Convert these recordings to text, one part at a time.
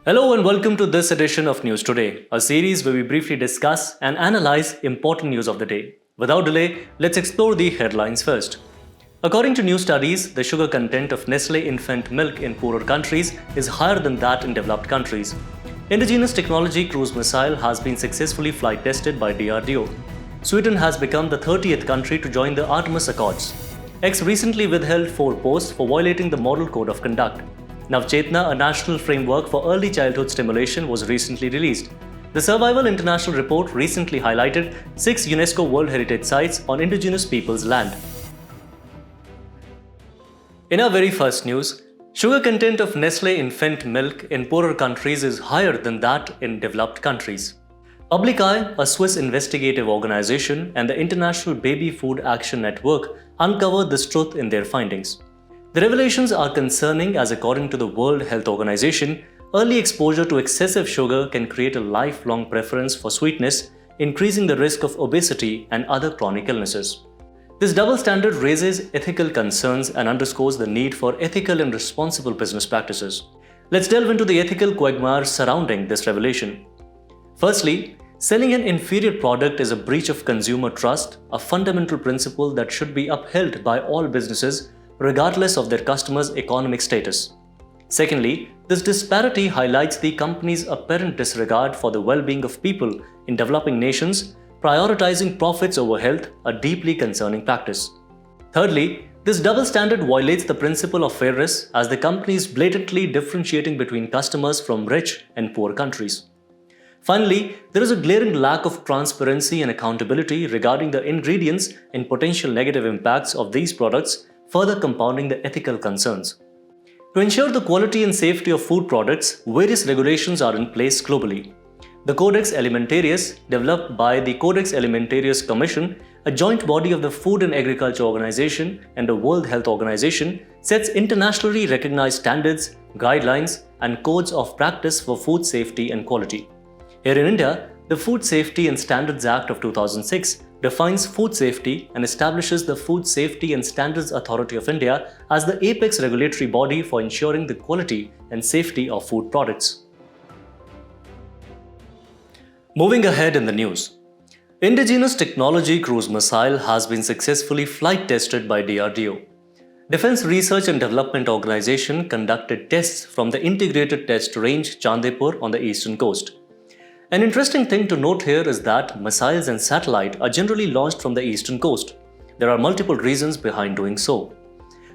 Hello and welcome to this edition of News Today, a series where we briefly discuss and analyze important news of the day. Without delay, let's explore the headlines first. According to new studies, the sugar content of Nestle infant milk in poorer countries is higher than that in developed countries. Indigenous Technology Cruise Missile has been successfully flight tested by DRDO. Sweden has become the 30th country to join the Artemis Accords. X recently withheld 4 posts for violating the Model Code of Conduct. Navchetna, a national framework for early childhood stimulation, was recently released. The Survival International report recently highlighted 6 UNESCO World Heritage Sites on indigenous peoples' land. In our very first news, sugar content of Nestle infant milk in poorer countries is higher than that in developed countries. Public Eye, a Swiss investigative organization, and the International Baby Food Action Network uncovered this truth in their findings. The revelations are concerning as, according to the World Health Organization, early exposure to excessive sugar can create a lifelong preference for sweetness, increasing the risk of obesity and other chronic illnesses. This double standard raises ethical concerns and underscores the need for ethical and responsible business practices. Let's delve into the ethical quagmire surrounding this revelation. Firstly, selling an inferior product is a breach of consumer trust, a fundamental principle that should be upheld by all businesses, regardless of their customers' economic status. Secondly, this disparity highlights the company's apparent disregard for the well-being of people in developing nations, prioritizing profits over health, a deeply concerning practice. Thirdly, this double standard violates the principle of fairness as the company is blatantly differentiating between customers from rich and poor countries. Finally, there is a glaring lack of transparency and accountability regarding the ingredients and potential negative impacts of these products, further compounding the ethical concerns. To ensure the quality and safety of food products, various regulations are in place globally. The Codex Alimentarius, developed by the Codex Alimentarius Commission, a joint body of the Food and Agriculture Organization and the World Health Organization, sets internationally recognized standards, guidelines, and codes of practice for food safety and quality. Here in India, the Food Safety and Standards Act of 2006 defines food safety and establishes the Food Safety and Standards Authority of India as the apex regulatory body for ensuring the quality and safety of food products. Moving ahead in the news, Indigenous Technology Cruise Missile has been successfully flight tested by DRDO. Defense Research and Development Organization conducted tests from the Integrated Test Range Chandipur on the eastern coast. An interesting thing to note here is that missiles and satellite are generally launched from the eastern coast. There are multiple reasons behind doing so.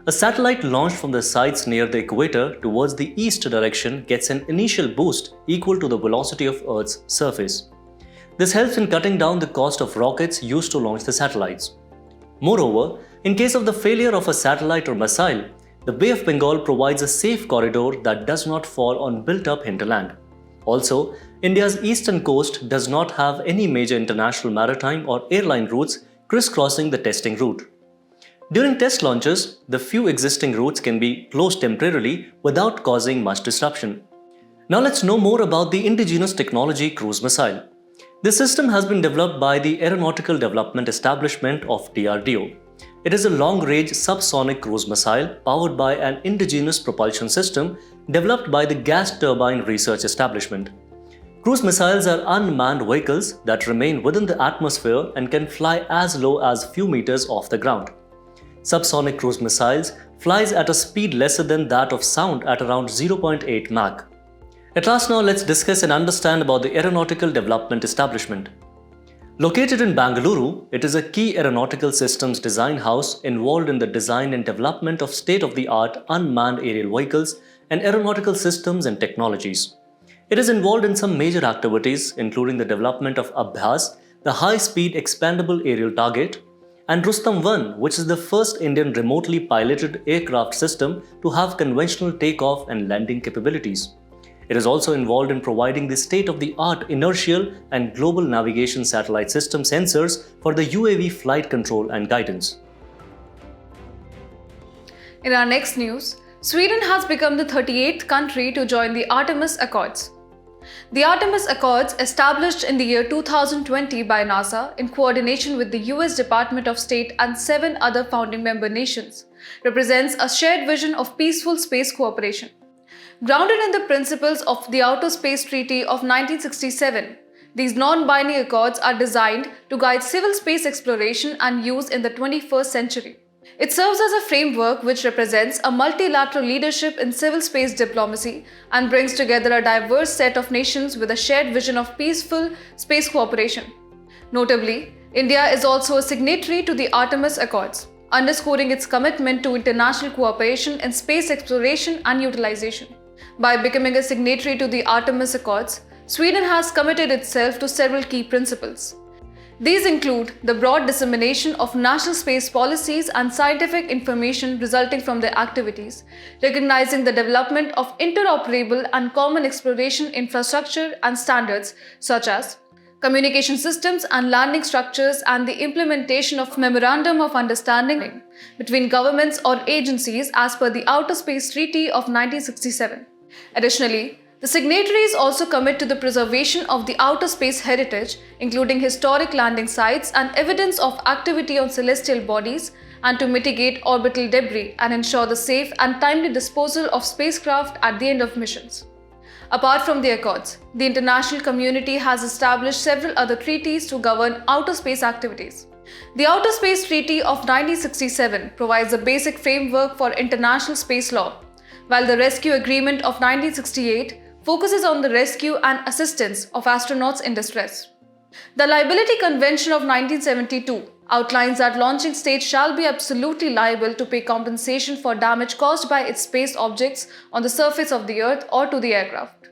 A satellite launched from the sites near the equator towards the east direction gets an initial boost equal to the velocity of Earth's surface. This helps in cutting down the cost of rockets used to launch the satellites. Moreover, in case of the failure of a satellite or missile, the Bay of Bengal provides a safe corridor that does not fall on built-up hinterland. Also, India's eastern coast does not have any major international maritime or airline routes crisscrossing the testing route. During test launches, the few existing routes can be closed temporarily without causing much disruption. Now let's know more about the Indigenous Technology Cruise Missile. This system has been developed by the Aeronautical Development Establishment of DRDO. It is a long-range subsonic cruise missile powered by an indigenous propulsion system developed by the Gas Turbine Research Establishment. Cruise missiles are unmanned vehicles that remain within the atmosphere and can fly as low as few meters off the ground. Subsonic cruise missiles flies at a speed lesser than that of sound at around 0.8 Mach. At last now let's discuss and understand about the Aeronautical Development Establishment. Located in Bangalore, it is a key aeronautical systems design house involved in the design and development of state-of-the-art unmanned aerial vehicles and aeronautical systems and technologies. It is involved in some major activities including the development of Abhyas, the high-speed expandable aerial target, and Rustam-1, which is the first Indian remotely piloted aircraft system to have conventional takeoff and landing capabilities. It is also involved in providing the state-of-the-art inertial and global navigation satellite system sensors for the UAV flight control and guidance. In our next news, Sweden has become the 38th country to join the Artemis Accords. The Artemis Accords, established in the year 2020 by NASA in coordination with the US Department of State and 7 other founding member nations, represents a shared vision of peaceful space cooperation. Grounded in the principles of the Outer Space Treaty of 1967, these non-binding accords are designed to guide civil space exploration and use in the 21st century. It serves as a framework which represents a multilateral leadership in civil space diplomacy and brings together a diverse set of nations with a shared vision of peaceful space cooperation. Notably, India is also a signatory to the Artemis Accords, underscoring its commitment to international cooperation in space exploration and utilization. By becoming a signatory to the Artemis Accords, Sweden has committed itself to several key principles. These include the broad dissemination of national space policies and scientific information resulting from their activities, recognizing the development of interoperable and common exploration infrastructure and standards such as communication systems and landing structures, and the implementation of Memorandum of Understanding between governments or agencies as per the Outer Space Treaty of 1967. Additionally, the signatories also commit to the preservation of the outer space heritage, including historic landing sites and evidence of activity on celestial bodies, and to mitigate orbital debris and ensure the safe and timely disposal of spacecraft at the end of missions. Apart from the Accords, the international community has established several other treaties to govern outer space activities. The Outer Space Treaty of 1967 provides a basic framework for international space law, while the Rescue Agreement of 1968 focuses on the rescue and assistance of astronauts in distress. The Liability Convention of 1972 outlines that launching states shall be absolutely liable to pay compensation for damage caused by its space objects on the surface of the Earth or to the aircraft.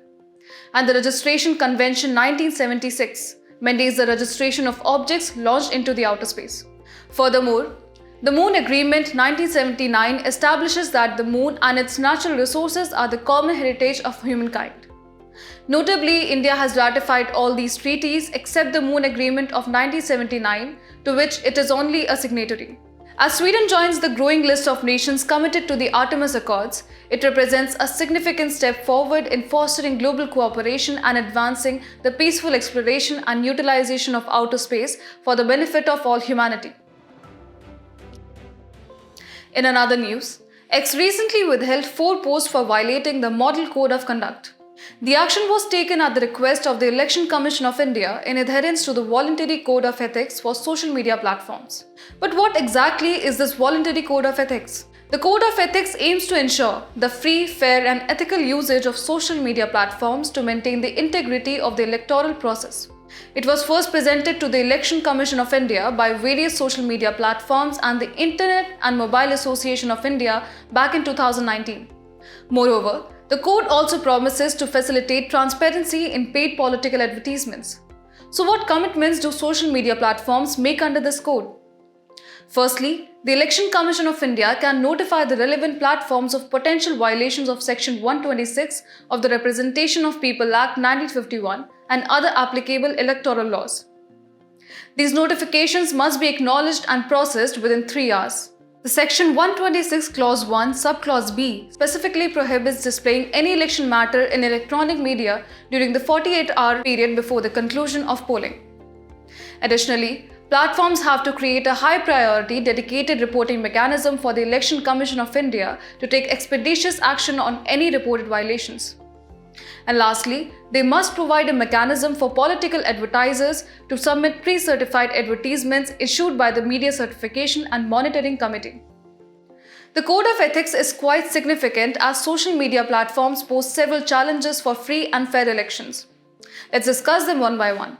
And the Registration Convention 1976 mandates the registration of objects launched into the outer space. Furthermore, the Moon Agreement 1979 establishes that the Moon and its natural resources are the common heritage of humankind. Notably, India has ratified all these treaties except the Moon Agreement of 1979, to which it is only a signatory. As Sweden joins the growing list of nations committed to the Artemis Accords, it represents a significant step forward in fostering global cooperation and advancing the peaceful exploration and utilization of outer space for the benefit of all humanity. In another news, X recently withheld 4 posts for violating the Model Code of Conduct. The action was taken at the request of the Election Commission of India in adherence to the Voluntary Code of Ethics for social media platforms. But what exactly is this Voluntary Code of Ethics? The Code of Ethics aims to ensure the free, fair, and ethical usage of social media platforms to maintain the integrity of the electoral process. It was first presented to the Election Commission of India by various social media platforms and the Internet and Mobile Association of India back in 2019. Moreover, the code also promises to facilitate transparency in paid political advertisements. So what commitments do social media platforms make under this code? Firstly, the Election Commission of India can notify the relevant platforms of potential violations of Section 126 of the Representation of People Act 1951 and other applicable electoral laws. These notifications must be acknowledged and processed within 3 hours. The Section 126 Clause 1 Subclause B specifically prohibits displaying any election matter in electronic media during the 48-hour period before the conclusion of polling. Additionally, platforms have to create a high-priority dedicated reporting mechanism for the Election Commission of India to take expeditious action on any reported violations. And lastly, they must provide a mechanism for political advertisers to submit pre-certified advertisements issued by the Media Certification and Monitoring Committee. The Code of Ethics is quite significant as social media platforms pose several challenges for free and fair elections. Let's discuss them one by one.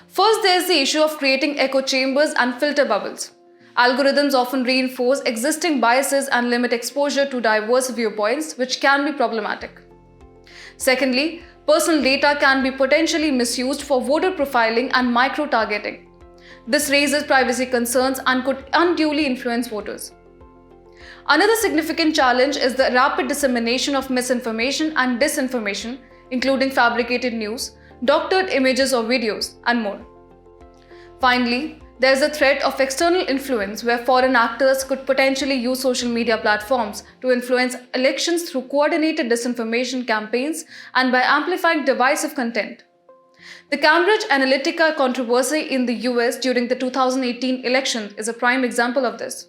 First, there is the issue of creating echo chambers and filter bubbles. Algorithms often reinforce existing biases and limit exposure to diverse viewpoints, which can be problematic. Secondly, personal data can be potentially misused for voter profiling and micro-targeting. This raises privacy concerns and could unduly influence voters. Another significant challenge is the rapid dissemination of misinformation and disinformation, including fabricated news, doctored images or videos, and more. Finally, there is a threat of external influence where foreign actors could potentially use social media platforms to influence elections through coordinated disinformation campaigns and by amplifying divisive content. The Cambridge Analytica controversy in the US during the 2018 election is a prime example of this.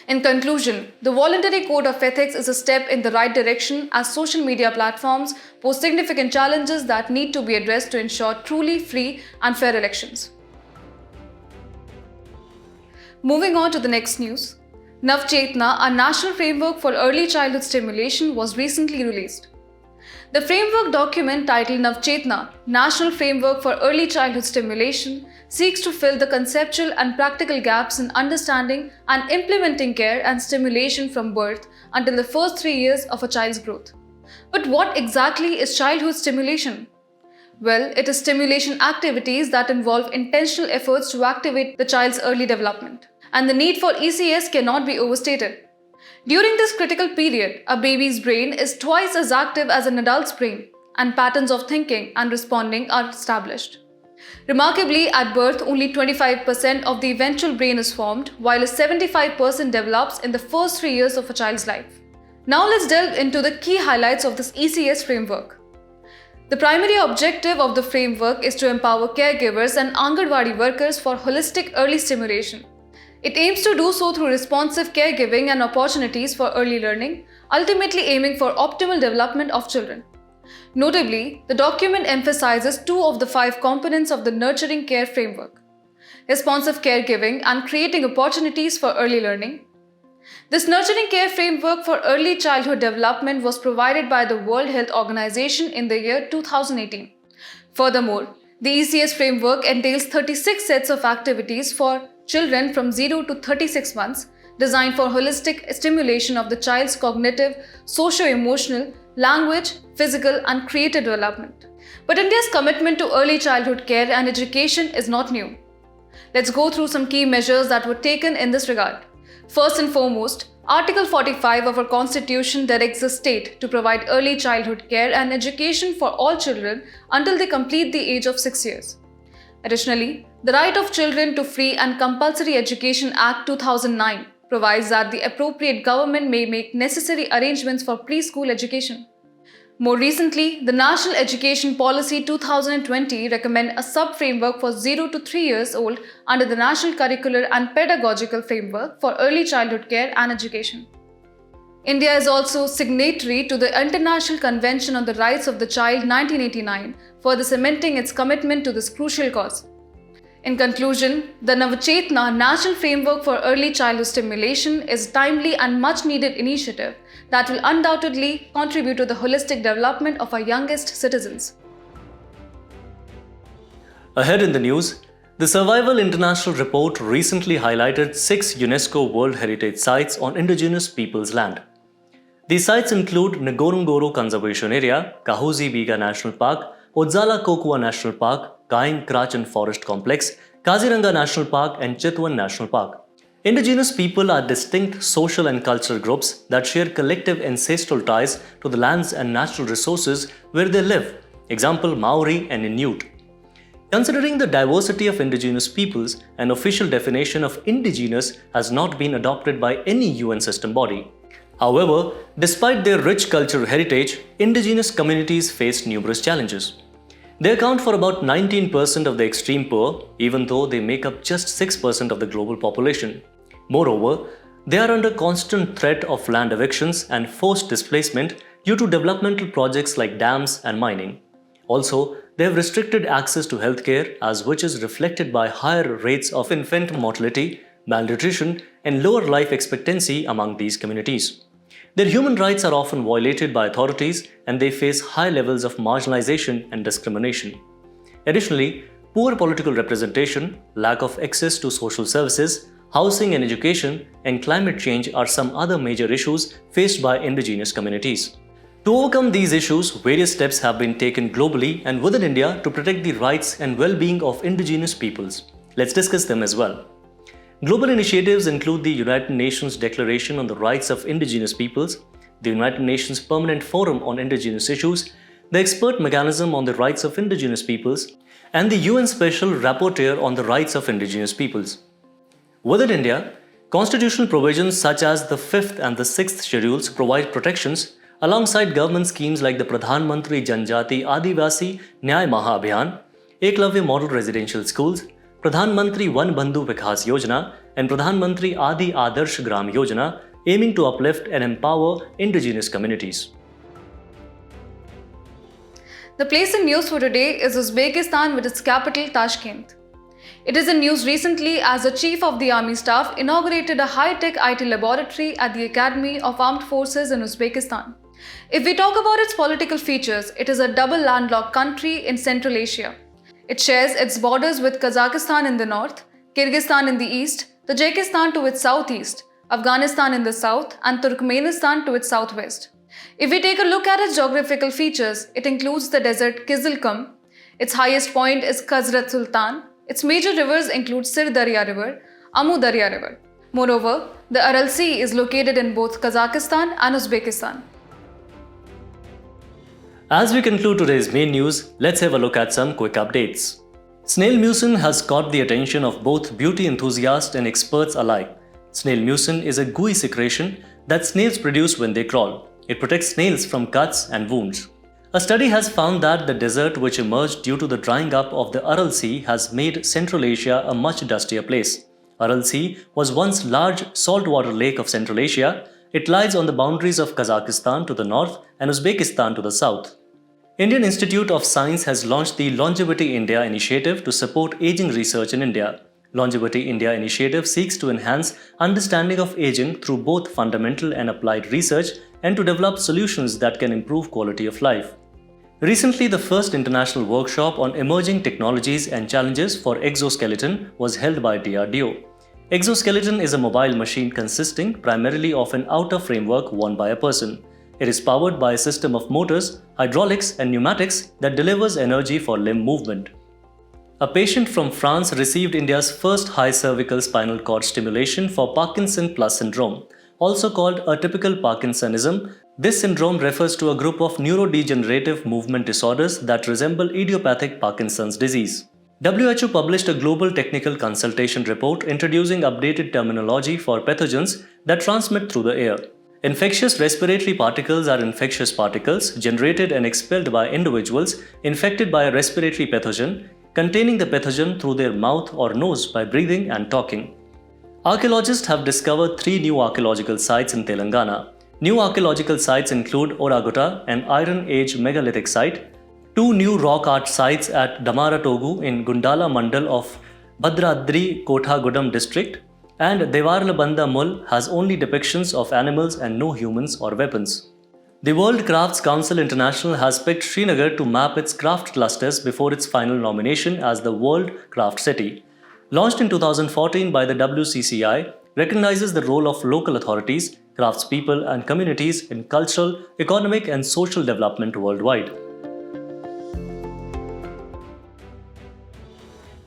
In conclusion, the voluntary code of ethics is a step in the right direction as social media platforms pose significant challenges that need to be addressed to ensure truly free and fair elections. Moving on to the next news. Navchetna, a national framework for early childhood stimulation, was recently released. The framework document titled Navchetna, National Framework for Early Childhood Stimulation, seeks to fill the conceptual and practical gaps in understanding and implementing care and stimulation from birth until the first 3 years of a child's growth. But what exactly is childhood stimulation? Well, it is stimulation activities that involve intentional efforts to activate the child's early development. And the need for ECS cannot be overstated. During this critical period, a baby's brain is twice as active as an adult's brain, and patterns of thinking and responding are established. Remarkably, at birth, only 25% of the eventual brain is formed, while 75% develops in the first 3 years of a child's life. Now let's delve into the key highlights of this ECS framework. The primary objective of the framework is to empower caregivers and Anganwadi workers for holistic early stimulation. It aims to do so through responsive caregiving and opportunities for early learning, ultimately aiming for optimal development of children. Notably, the document emphasizes 2 of the 5 components of the nurturing care framework: responsive caregiving and creating opportunities for early learning. This nurturing care framework for early childhood development was provided by the World Health Organization in the year 2018. Furthermore, the ECS framework entails 36 sets of activities for children from 0 to 36 months, designed for holistic stimulation of the child's cognitive, socio-emotional, language, physical, and creative development. But India's commitment to early childhood care and education is not new. Let's go through some key measures that were taken in this regard. First and foremost, Article 45 of our Constitution directs the state to provide early childhood care and education for all children until they complete the age of 6 years. Additionally, the Right of Children to Free and Compulsory Education Act 2009 provides that the appropriate government may make necessary arrangements for preschool education. More recently, the National Education Policy 2020 recommends a sub-framework for 0 to 3 years old under the National Curricular and Pedagogical Framework for Early Childhood Care and Education. India is also signatory to the International Convention on the Rights of the Child 1989, further cementing its commitment to this crucial cause. In conclusion, the Navchetna National Framework for Early Childhood Stimulation is a timely and much-needed initiative that will undoubtedly contribute to the holistic development of our youngest citizens. Ahead in the news, the Survival International report recently highlighted 6 UNESCO World Heritage Sites on indigenous peoples' land. These sites include Ngorongoro Conservation Area, Kahuzi Biga National Park, Odzala Kokua National Park, Kaing Krachan Forest Complex, Kaziranga National Park and Chitwan National Park. Indigenous people are distinct social and cultural groups that share collective ancestral ties to the lands and natural resources where they live, example Maori and Inuit. Considering the diversity of indigenous peoples, an official definition of indigenous has not been adopted by any UN system body. However, despite their rich cultural heritage, indigenous communities face numerous challenges. They account for about 19% of the extreme poor, even though they make up just 6% of the global population. Moreover, they are under constant threat of land evictions and forced displacement due to developmental projects like dams and mining. Also, they have restricted access to healthcare, as which is reflected by higher rates of infant mortality, malnutrition, and lower life expectancy among these communities. Their human rights are often violated by authorities and they face high levels of marginalization and discrimination. Additionally, poor political representation, lack of access to social services, housing and education, and climate change are some other major issues faced by indigenous communities. To overcome these issues, various steps have been taken globally and within India to protect the rights and well-being of indigenous peoples. Let's discuss them as well. Global initiatives include the United Nations Declaration on the Rights of Indigenous Peoples, the United Nations Permanent Forum on Indigenous Issues, the Expert Mechanism on the Rights of Indigenous Peoples, and the UN Special Rapporteur on the Rights of Indigenous Peoples. Within India, constitutional provisions such as the 5th and the 6th schedules provide protections alongside government schemes like the Pradhan Mantri Janjati Adivasi Nyay Maha Abhiyan, Eklavya Model Residential Schools, Pradhan Mantri Van Bandhu Vikas Yojana and Pradhan Mantri Adi Adarsh Gram Yojana, aiming to uplift and empower indigenous communities. The place in news for today is Uzbekistan with its capital Tashkent. It is in news recently as the Chief of the Army Staff inaugurated a high-tech IT laboratory at the Academy of Armed Forces in Uzbekistan. If we talk about its political features, it is a double landlocked country in Central Asia. It shares its borders with Kazakhstan in the north, Kyrgyzstan in the east, Tajikistan to its southeast, Afghanistan in the south, and Turkmenistan to its southwest. If we take a look at its geographical features, it includes the desert Kizilkum. Its highest point is Khazrat Sultan. Its major rivers include Sir Darya River, Amu Darya River. Moreover, the Aral Sea is located in both Kazakhstan and Uzbekistan. As we conclude today's main news, let's have a look at some quick updates. Snail mucin has caught the attention of both beauty enthusiasts and experts alike. Snail mucin is a gooey secretion that snails produce when they crawl. It protects snails from cuts and wounds. A study has found that the desert which emerged due to the drying up of the Aral Sea has made Central Asia a much dustier place. Aral Sea was once large saltwater lake of Central Asia. It lies on the boundaries of Kazakhstan to the north and Uzbekistan to the south. Indian Institute of Science has launched the Longevity India initiative to support aging research in India. Longevity India initiative seeks to enhance understanding of aging through both fundamental and applied research and to develop solutions that can improve quality of life. Recently, the first international workshop on emerging technologies and challenges for exoskeleton was held by DRDO. Exoskeleton is a mobile machine consisting primarily of an outer framework worn by a person. It is powered by a system of motors, hydraulics, and pneumatics that delivers energy for limb movement. A patient from France received India's first high cervical spinal cord stimulation for Parkinson plus syndrome, also called atypical Parkinsonism. This syndrome refers to a group of neurodegenerative movement disorders that resemble idiopathic Parkinson's disease. WHO published a global technical consultation report introducing updated terminology for pathogens that transmit through the air. Infectious respiratory particles are infectious particles generated and expelled by individuals infected by a respiratory pathogen, containing the pathogen through their mouth or nose by breathing and talking. Archaeologists have discovered 3 new archaeological sites in Telangana. New archaeological sites include Oragota, an Iron Age megalithic site, 2 new rock art sites at Damaratogu in Gundala Mandal of Bhadradri Kothagudam district, and Devarlabanda Mul has only depictions of animals and no humans or weapons. The World Crafts Council International has picked Srinagar to map its craft clusters before its final nomination as the World Craft City. Launched in 2014 by the WCCI, recognizes the role of local authorities, craftspeople and communities in cultural, economic and social development worldwide.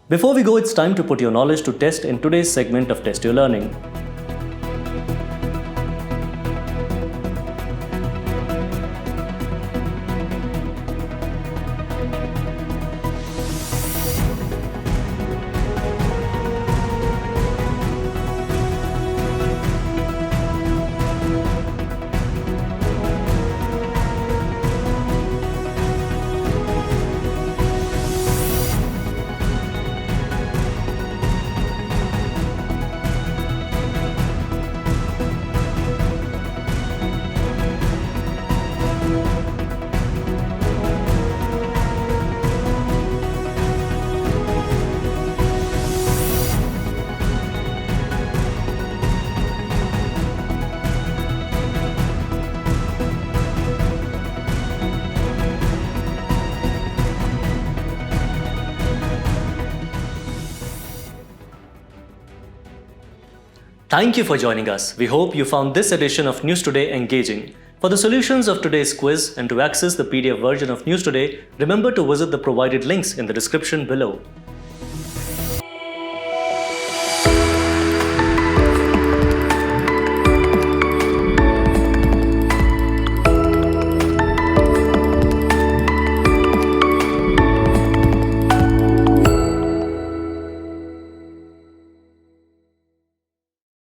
Before we go, it's time to put your knowledge to test in today's segment of Test Your Learning. Thank you for joining us. We hope you found this edition of News Today engaging. For the solutions of today's quiz and to access the PDF version of News Today, remember to visit the provided links in the description below.